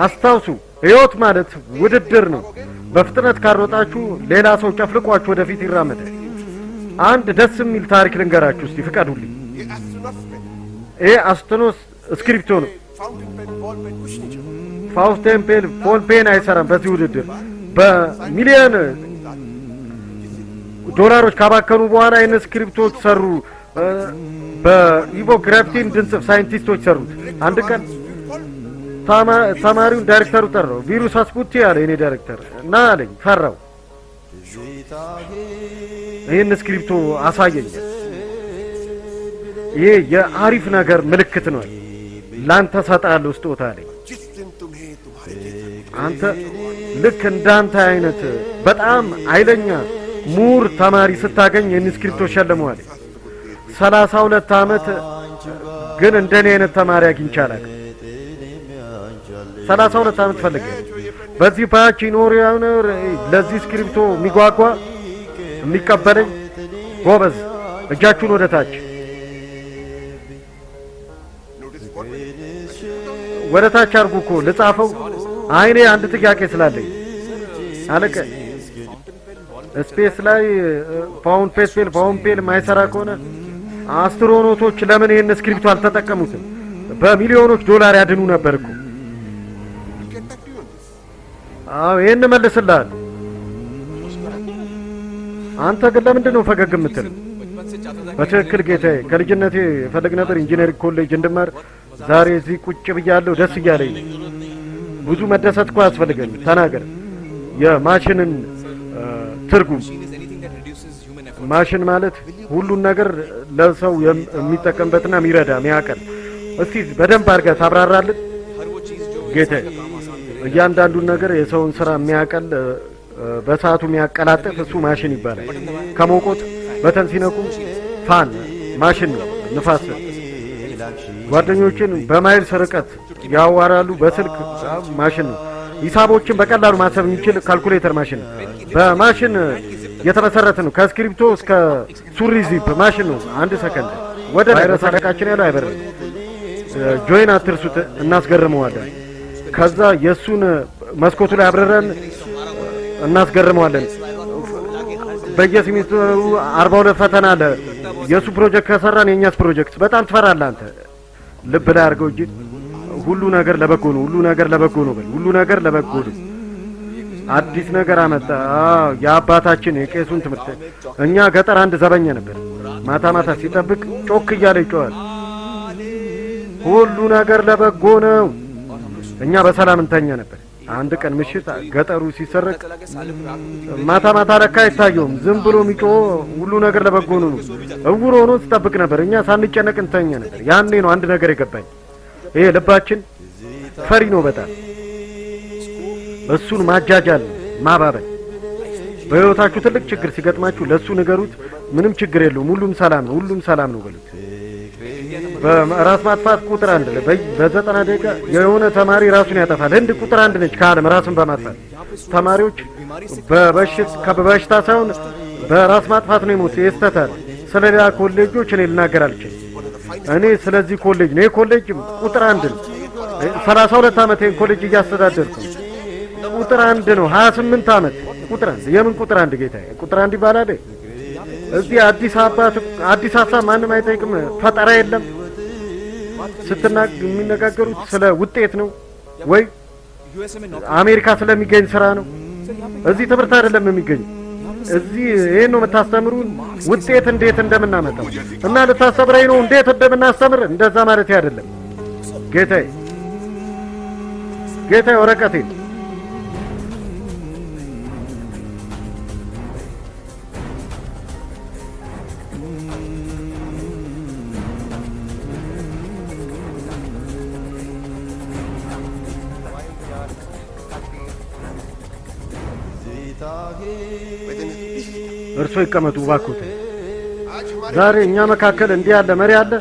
አስታውሱ ህይወት ማለት ውድድር ነው በፍጥነት ካሮጣችሁ ሌላ ሰው ጨፍልቋችሁ ወደፊት ይራመዳል አንድ ደስ የሚል ታሪክ ልንገራችሁ እስቲ ፍቀዱልኝ ይሄ አስትኖስ ስክሪፕቶ ነው ፋውስቴን ፔን ፖል ፔን አይሰራም በዚህ ውድድር በሚሊዮን ዶላሮች ካባከኑ በኋላ አይነ ስክሪፕቶች ሰሩ በኢቮ ግራፍቲን ድንጽፍ ሳይንቲስቶች ሰሩት አንድ ቀን ተማሪውን ዳይሬክተሩ ጠራው ቪሩስ አስፑቲ ያለ እኔ ዳይሬክተር እና አለኝ ፈራው ይሄን ስክሪፕቶ አሳየኝ ይሄ የአሪፍ ነገር ምልክት ነው ላንተ ሰጣለሁ ስጦታ አለኝ አንተ ልክ እንዳንተ አይነት በጣም ኃይለኛ ሙር ተማሪ ስታገኝ ይሄን ስክሪፕቶ ሸለመዋል 32 አመት ግን እንደኔ አይነት ተማሪ አግኝቻለሁ 32 አመት ፈልጌ በዚህ ባች ይኖር ለዚህ ስክሪፕቶ የሚጓጓ የሚቀበለኝ ጎበዝ እጃችሁን ወደ ታች አርጉ እኮ ልጻፈው አይኔ አንድ ጥያቄ ስላለኝ አለቀ ስፔስ ላይ ፋውን ፔል ማይሰራ ከሆነ አስትሮኖቶች ለምን ይሄን ስክሪፕቶ አልተጠቀሙትም በሚሊዮኖች ዶላር ያድኑ ነበርኩ ይሄን መልስልሃል አንተ ግን ለምንድን ነው ፈገግ የምትል በትክክል ጌታዬ ከልጅነቴ ፈልግ ነበር ኢንጂነሪንግ ኮሌጅ እንድማር ዛሬ እዚህ ቁጭ ብያለሁ ደስ እያለኝ ብዙ መደሰት እኮ ያስፈልገን ተናገር የማሽንን ትርጉም ማሽን ማለት ሁሉን ነገር ለሰው የሚጠቀምበትና የሚረዳ የሚያቀል እስቲ በደንብ አድርገህ ታብራራልን ጌታዬ እያንዳንዱን ነገር የሰውን ስራ የሚያቀል በሰዓቱ የሚያቀላጥፍ እሱ ማሽን ይባላል ከሞቆት በተን ሲነቁ ፋን ማሽን ነው ንፋስ ጓደኞችን በማይል ርቀት ያዋራሉ በስልክ ማሽን ነው ሂሳቦችን በቀላሉ ማሰብ የሚችል ካልኩሌተር ማሽን ነው በማሽን የተመሰረተ ነው ከስክሪፕቶ እስከ ሱሪ ዚፕ ማሽን ነው አንድ ሰከንድ ወደ ቫይረስ አለቃችን ያለው አይበርም ጆይን አትርሱት እናስገርመዋለን ከዛ የሱን መስኮቱ ላይ አብረረን እናስገርመዋለን በየሲሚስተሩ 42 ፈተና አለ የሱ ፕሮጀክት ከሰራን የኛስ ፕሮጀክት በጣም ትፈራለህ አንተ ልብ ላይ አድርገው እንጂ ሁሉ ነገር ለበጎ ነው ሁሉ ነገር ለበጎ ነው አዲስ ነገር አመጣ የአባታችን የቄሱን ትምህርት እኛ ገጠር አንድ ዘበኛ ነበር ማታ ሲጠብቅ ጮክ እያለ ይጮሃል ሁሉ ነገር ለበጎ ነው እኛ በሰላም እንተኛ ነበር አንድ ቀን ምሽት ገጠሩ ሲሰረቅ ማታ ለካ አይታየውም ዝም ብሎ ሚጮ ሁሉ ነገር ለበጎ ነው እውሮ ሆኖ ሲጠብቅ ነበር እኛ ሳንጨነቅ እንተኛ ነበር ያኔ ነው አንድ ነገር የገባኝ ይሄ ልባችን ፈሪ ነው በጣም እሱን ማጃጃል ማባበል በህይወታችሁ ትልቅ ችግር ሲገጥማችሁ ለሱ ንገሩት ምንም ችግር የለውም ሁሉም ሰላም ነው በሉት በራስ ማጥፋት ቁጥር 1 በ90 ደቂቃ የሆነ ተማሪ ራሱን ያጠፋል ህንድ ቁጥር 1 ነች ከዓለም ራስን በማጥፋት ተማሪዎች በበሽታ ሳይሆን በራስ ማጥፋት ነው የሞት ይስተታል ስለሌላ ኮሌጆች እኔ ልናገር አልችልም እኔ ስለዚህ ኮሌጅ ነው ኮሌጅ ቁጥር 1 ነው 32 አመት ኮሌጅ እያስተዳደርኩ ቁጥር 1 ነው 28 አመት ቁጥር 1 የምን ቁጥር 1 ጌታዬ ቁጥር 1 ይባላል እዚህ አዲስ ሀሳብ ማንም አይጠይቅም ፈጠራ የለም የሚነጋገሩት ስለ ውጤት ነው ወይ አሜሪካ ስለሚገኝ ስራ ነው እዚህ ትምህርት አይደለም የሚገኝ እዚህ ይሄን ነው የምታስተምሩን ውጤት እንዴት እንደምናመጣው እና ልታስተምረኝ ነው እንዴት እንደምናስተምር እንደዛ ማለት አይደለም ጌታዬ ወረቀቴ እርሶ ይቀመጡ ባኩት ዛሬ እኛ መካከል እንዲህ ያለ መሪ አለ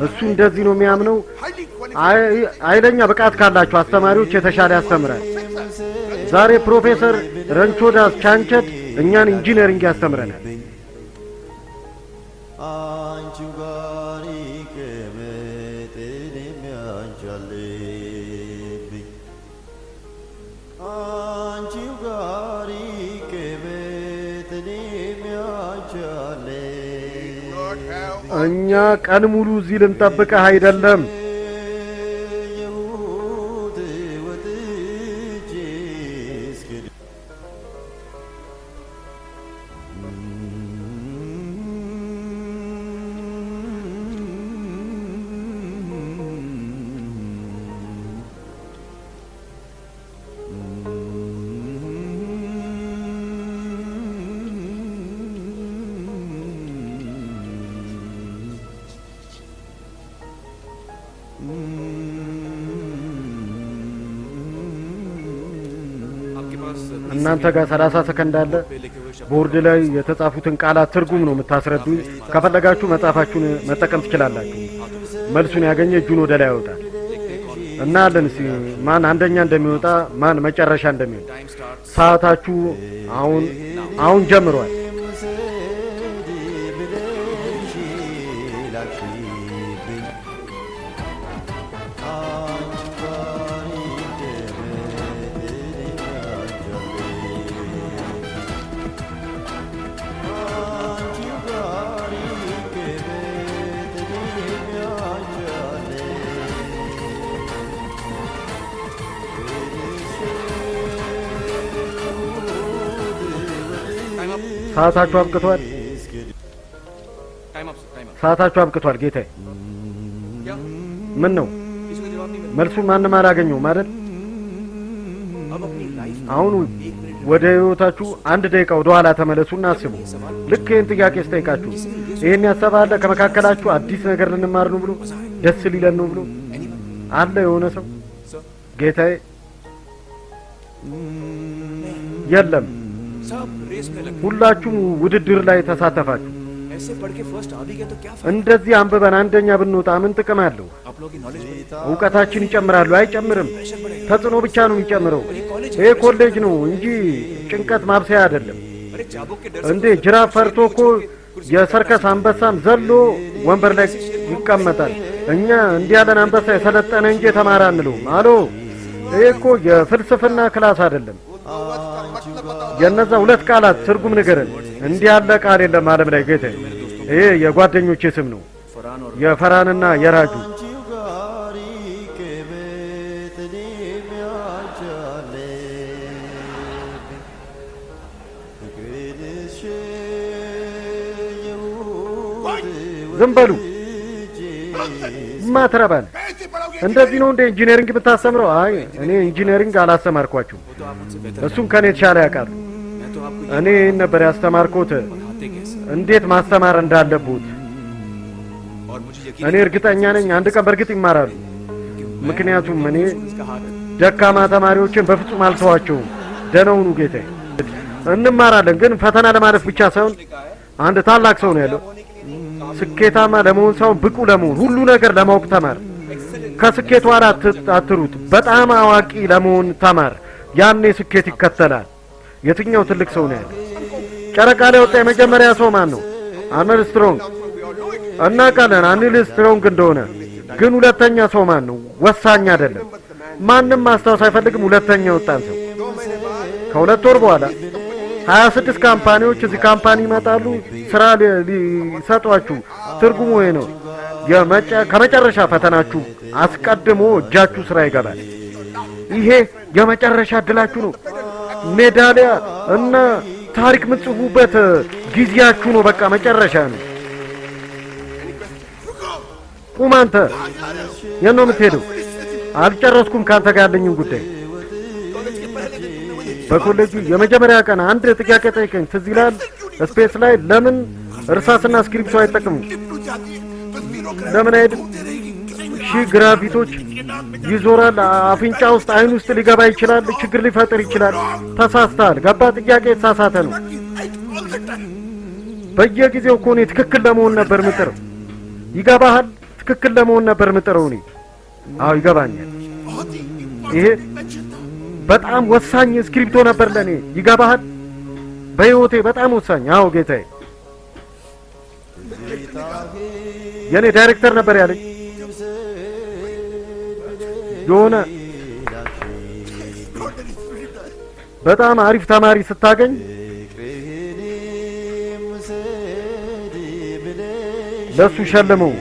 እሱ እንደዚህ ነው የሚያምነው አይለኛ ብቃት ካላችሁ አስተማሪዎች የተሻለ ያስተምራል ዛሬ ፕሮፌሰር ረንቾዳስ ቻንቸት እኛን ኢንጂነሪንግ ያስተምረናል እኛ ቀን ሙሉ እዚህ ልንጠብቅህ አይደለም። እናንተ ጋር 30 ሰከንድ አለ። ቦርድ ላይ የተጻፉትን ቃላት ትርጉም ነው የምታስረዱኝ። ከፈለጋችሁ መጻፋችሁን መጠቀም ትችላላችሁ። መልሱን ያገኘ እጁን ወደ ላይ ያወጣል እና አለን እስኪ ማን አንደኛ እንደሚወጣ ማን መጨረሻ እንደሚወጣ። ሰዓታችሁ አሁን ጀምሯል። ሰዓታችሁ አብቅቷል። ሰዓታችሁ አብቅቷል ጌታዬ። ምን ነው መልሱን ማንም አላገኘውም አይደል? አሁን ወደ ህይወታችሁ 1 ደቂቃ ወደ ኋላ ተመለሱና አስቡ። ልክ ይህን ጥያቄ ስጠይቃችሁ ይህን ያሰባለ ከመካከላችሁ አዲስ ነገር ልንማር ነው ብሎ ደስ ሊለን ነው ብሎ አለ የሆነ ሰው? ጌታዬ የለም። ሁላችሁም ውድድር ላይ ተሳተፋችሁ። እንደዚህ አንብበን አንደኛ ብንወጣ ምን ጥቅም አለው? እውቀታችን ይጨምራሉ? አይጨምርም። ተጽዕኖ ብቻ ነው የሚጨምረው። ይሄ ኮሌጅ ነው እንጂ ጭንቀት ማብሰያ አይደለም። እንዴ ጅራፍ ፈርቶ እኮ የሰርከስ አንበሳም ዘሎ ወንበር ላይ ይቀመጣል። እኛ እንዲህ ያለን አንበሳ የሰለጠነ እንጂ የተማረ አንለውም። አሎ ይሄ እኮ የፍልስፍና ክላስ አይደለም። የነዛ 2 ቃላት ትርጉም ንገረን። እንዲህ ያለ ቃል የለም ዓለም ላይ ጌታ። ይሄ የጓደኞቼ ስም ነው፣ የፈራንና የራጁ። ዝም በሉ ማትረባል። እንደዚህ ነው እንደ ኢንጂነሪንግ ብታስተምረው? አይ እኔ ኢንጂነሪንግ አላስተማርኳችሁም፣ እሱን ከኔ ተሻለ ያውቃሉ። እኔ ነበር ያስተማርኩት እንዴት ማስተማር እንዳለበት። እኔ እርግጠኛ ነኝ አንድ ቀን በርግጥ ይማራሉ። ምክንያቱም እኔ ደካማ ተማሪዎችን በፍጹም አልተዋቸውም። ደነውኑ ጌታዬ እንማራለን፣ ግን ፈተና ለማለፍ ብቻ ሳይሆን አንድ ታላቅ ሰው ነው ያለው። ስኬታማ ለመሆን ሳይሆን ብቁ ለመሆን ሁሉ ነገር ለማወቅ ተማር። ከስኬቱ ኋላ አትሩጥ። በጣም አዋቂ ለመሆን ተማር። ያኔ ስኬት ይከተላል። የትኛው ትልቅ ሰው ነው ያለው? ጨረቃ ላይ ወጣ የመጀመሪያ ሰው ማን ነው? አርምስትሮንግ። እናውቃለን አርምስትሮንግ እንደሆነ፣ ግን ሁለተኛ ሰው ማን ነው? ወሳኝ አይደለም። ማንም ማስታወስ አይፈልግም። ሁለተኛ ወጣን ሰው ከ2 ወር በኋላ 26 ካምፓኒዎች እዚህ ካምፓኒ ይመጣሉ፣ ስራ ሊሰጧችሁ። ትርጉሙ ይሄ ነው። ከመጨረሻ ፈተናችሁ አስቀድሞ እጃችሁ ስራ ይገባል። ይሄ የመጨረሻ እድላችሁ ነው። ሜዳሊያ እና ታሪክ የምትጽፉበት ጊዜያችሁ ነው። በቃ መጨረሻ ነው። ቁም አንተ። የት ነው የምትሄደው? አልጨረስኩም ካንተ ጋር ያለኝን ጉዳይ። በኮሌጁ የመጀመሪያ ቀን አንድ ጥያቄ ጠይቀኝ ትዝ ይላል። ስፔስ ላይ ለምን እርሳስና ስክሪፕቶ አይጠቅሙም? ለምን አይደል? ሺህ ግራቪቶች ይዞራል። አፍንጫ ውስጥ አይን ውስጥ ሊገባ ይችላል። ችግር ሊፈጥር ይችላል። ተሳስተሃል። ገባ? ጥያቄ የተሳሳተ ነው። በየጊዜው እኮ እኔ ትክክል ለመሆን ነበር ምጥር። ይገባሃል? ትክክል ለመሆን ነበር ምጥረው እኔ። አዎ ይገባኛል። ይሄ በጣም ወሳኝ ስክሪፕቶ ነበር ለኔ። ይገባሃል? በህይወቴ በጣም ወሳኝ። አዎ ጌታዬ፣ የኔ ዳይሬክተር ነበር ያለኝ የሆነ በጣም አሪፍ ተማሪ ስታገኝ ለሱ ሸልመው።